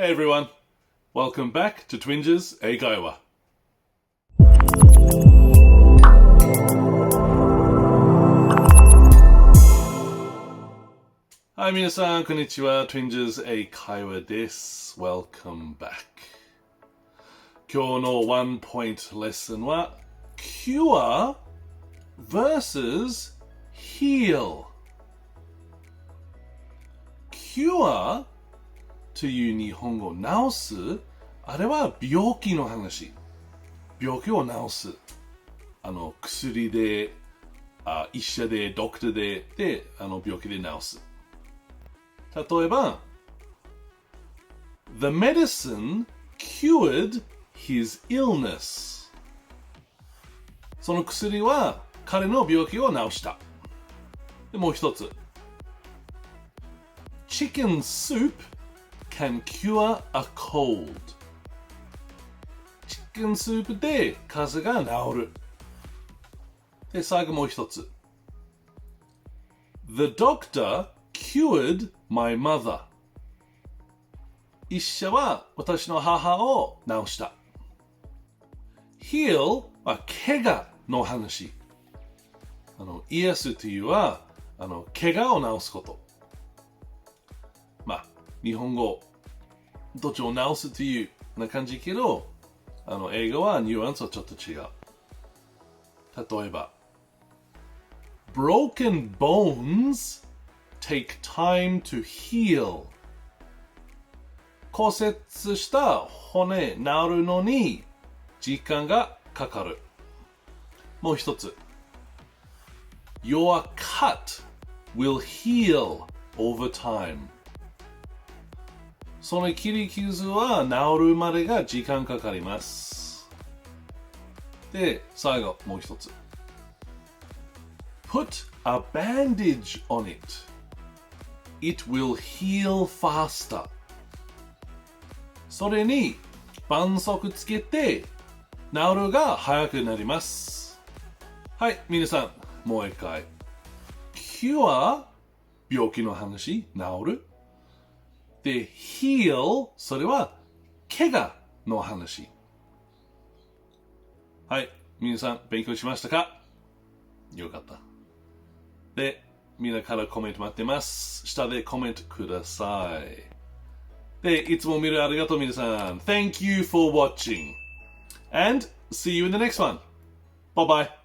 Hey everyone, welcome back to Twinges 英会話。はい、皆さん、こんにちは。Twinges 英会話です。Welcome back。今日のワンポイントレッスンは Cure vs Heal。Cure という日本語を治す、あれは病気の話。病気を治す。薬で、医者で、ドクターで、病気で治す。例えば、The medicine cured his illness. その薬は彼の病気を治した。でもう一つ。Chicken soup can cure a cold. チキンスープで風邪が治る。で、最後もう一つ。The doctor cured my mother. 医者は私の母を治した。Heal は怪我の話。癒すというは怪我を治すこと。まあ、日本語どっちを直すというな感じけど、英語はニュアンスはちょっと違う。例えば、Broken bones take time to heal. 骨折した骨治るのに時間がかかる。もう一つ。Your cut will heal over time.その切り傷は治るまでが時間かかります。で、最後、もう一つ。Put a bandage on it. It will heal faster. それに、絆創膏つけて、治るが早くなります。はい、皆さん、もう一回。Cure、病気の話、治る。で、heal、それは、怪我の話。はい、皆さん、勉強しましたか？よかった。で、みんなからコメント待ってます。下でコメントください。で、いつも見るありがとう皆さん。Thank you for watching. And see you in the next one. Bye bye.